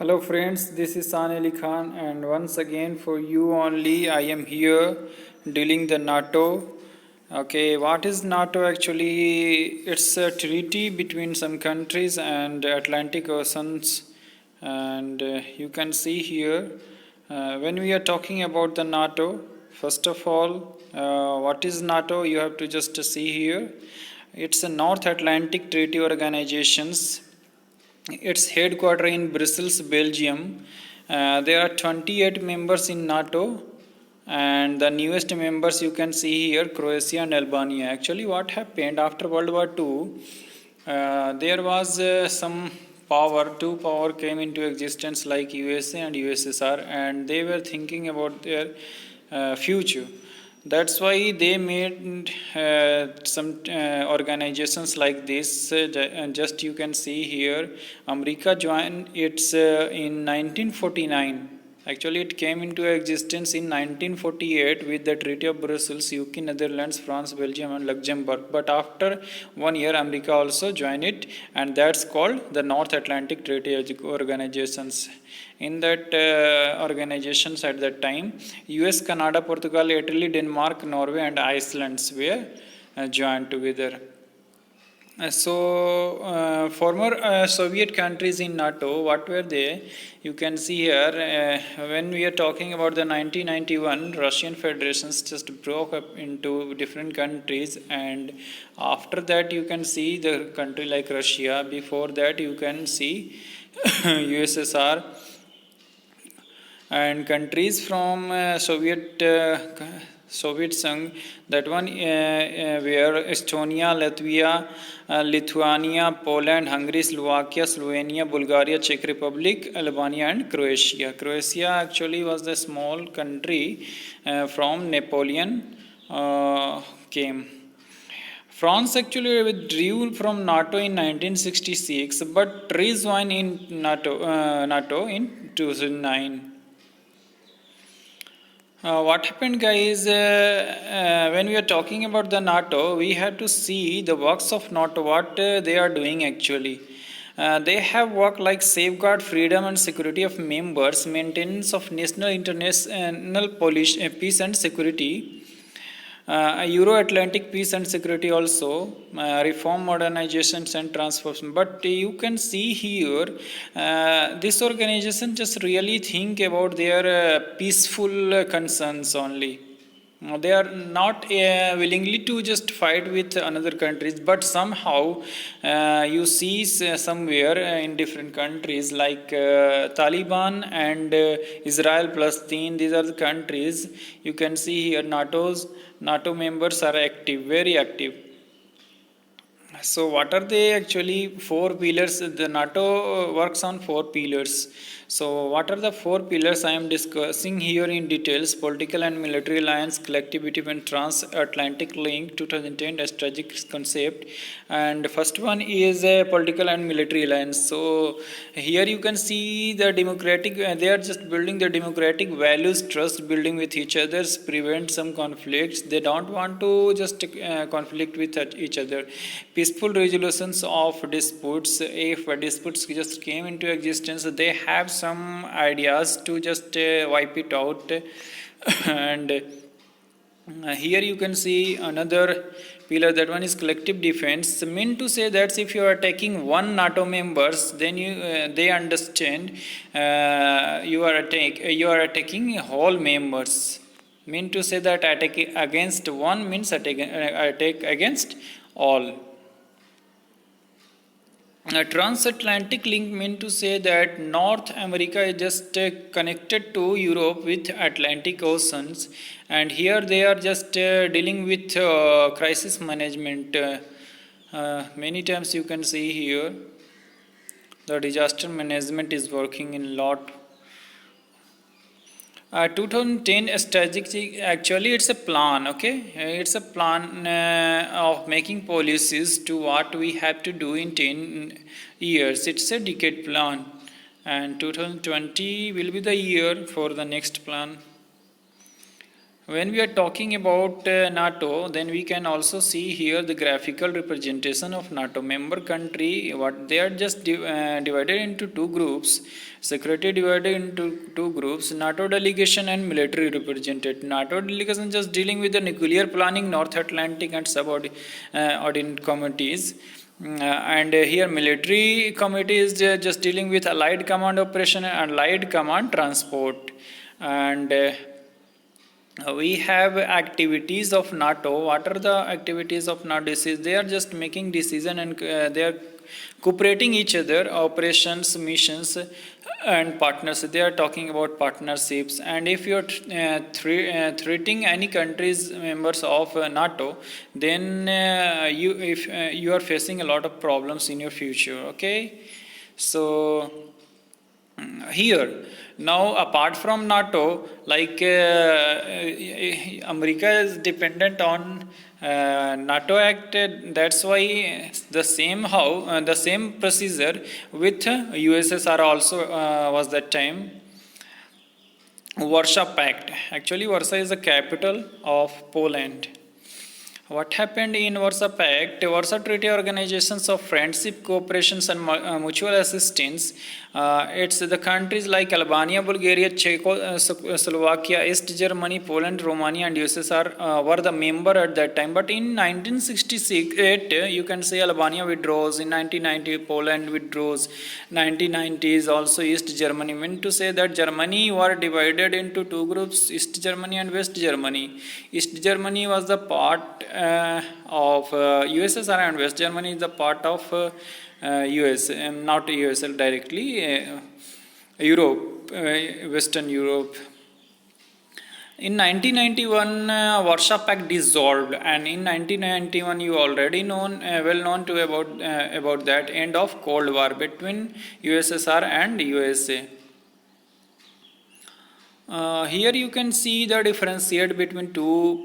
Hello friends, this is San Ali Khan and once again for you only I am here dealing the NATO. Okay, what is NATO actually? It's a treaty between some countries and Atlantic Oceans, and you can see here when we are talking about the NATO, first of all, what is NATO? You have to just see here. It's a North Atlantic Treaty Organizations. Its headquarters in Brussels, Belgium. There are 28 members in NATO, and the newest members you can see here, Croatia and Albania. Actually, what happened after World War II? There was some power, two power came into existence like USA and USSR, and they were thinking about their future. That's why they made some organizations like this. And just you can see here, America joined its in 1949. Actually, it came into existence in 1948 with the Treaty of Brussels, UK, Netherlands, France, Belgium, and Luxembourg. But after 1 year, America also joined it, and that's called the North Atlantic Treaty Organizations. In that organizations at that time, US, Canada, Portugal, Italy, Denmark, Norway, and Iceland were joined together. Former Soviet countries in NATO, what were they? You can see here, when we are talking about the 1991, Russian federations just broke up into different countries, and after that you can see the country like Russia. Before that you can see USSR and countries from Soviet Sangh. That one were Estonia, Latvia, Lithuania, Poland, Hungary, Slovakia, Slovenia, Bulgaria, Czech Republic, Albania, and Croatia. Croatia actually was the small country from Napoleon came. France actually withdrew from NATO in 1966, but rejoined in NATO in 2009. What happened, guys? When we are talking about the NATO, we have to see the works of NATO, what they are doing actually. They have worked like safeguard freedom and security of members, maintenance of national international peace and security, Euro-Atlantic peace and security also, reform, modernizations and transformation. But you can see here, this organization just really think about their peaceful concerns only. They are not willingly to just fight with another countries, but somehow you see somewhere in different countries like Taliban and Israel, Palestine. These are the countries you can see here. NATO members are active, very active. So what are they actually? Four pillars. The NATO works on four pillars. So what are the four pillars I am discussing here in details? Political and military alliance, collectivity and transatlantic link, 2010 strategic concept. And first one is a political and military alliance. So here you can see the democratic, they are just building the democratic values, trust building with each other, prevent some conflicts. They don't want to just conflict with each other. Peaceful resolutions of disputes. If disputes just came into existence, they have some ideas to just wipe it out. And here you can see another pillar. That one is collective defense. Mean to say that if you are attacking one NATO members, then they understand you are attacking whole members. Mean to say that attack against one means attack against all. Transatlantic link mean to say that North America is just connected to Europe with Atlantic Oceans, and here they are just dealing with crisis management. Many times you can see here the disaster management is working in lot. 2010 strategy, actually it's a plan. Okay, it's a plan of making policies to what we have to do in 10 years. It's a decade plan, and 2020 will be the year for the next plan. When we are talking about NATO, then we can also see here the graphical representation of NATO member country. What they are just divided into two groups. Security divided into two groups: NATO delegation and military represented. NATO delegation just dealing with the nuclear planning, North Atlantic and subordinate committees. And here military committee is just dealing with allied command operation and allied command transport. And we have activities of NATO. What are the activities of NATO? They are just making decision and they are cooperating each other, operations, missions, and partners. They are talking about partnerships. And if you are threatening any countries members of NATO, then you are facing a lot of problems in your future. Okay, so here now apart from NATO, like America is dependent on NATO Act. That's why the same procedure with USSR also was that time. Warsaw Pact. Actually, Warsaw is the capital of Poland. What happened in Warsaw Pact? Warsaw Treaty Organizations of Friendship, Cooperation and Mutual Assistance. It's the countries like Albania, Bulgaria, Czechoslovakia, East Germany, Poland, Romania, and USSR were the member at that time. But in 1968, you can say Albania withdraws. In 1990, Poland withdraws. 1990s also East Germany. Meant to say that Germany were divided into two groups: East Germany and West Germany. East Germany was the part of USSR, and West Germany is the part of US, not USL directly, Europe, Western Europe. In 1991, Warsaw Pact dissolved, and in 1991, you already well known to about that end of Cold War between USSR and USA. Here you can see the differentiate between two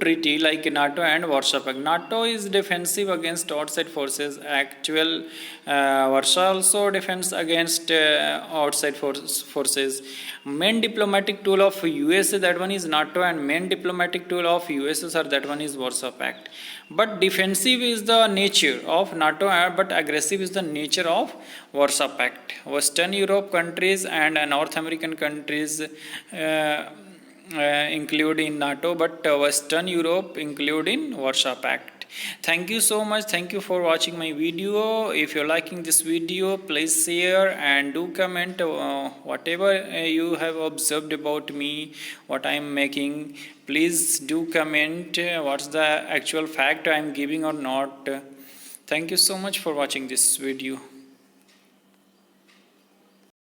treaty like NATO and Warsaw Pact. NATO is defensive against outside forces. Actual Warsaw also defends against outside forces. Main diplomatic tool of USA, that one is NATO, and main diplomatic tool of USSR, that one is Warsaw Pact. But defensive is the nature of NATO, but aggressive is the nature of Warsaw Pact. Western Europe countries and North American countries include in NATO, but Western Europe include in Warsaw Pact. Thank you so much. Thank you for watching my video. If you're liking this video, please share and do comment whatever you have observed about me, what I'm making. Please do comment what's the actual fact I'm giving or not. Thank you so much for watching this video.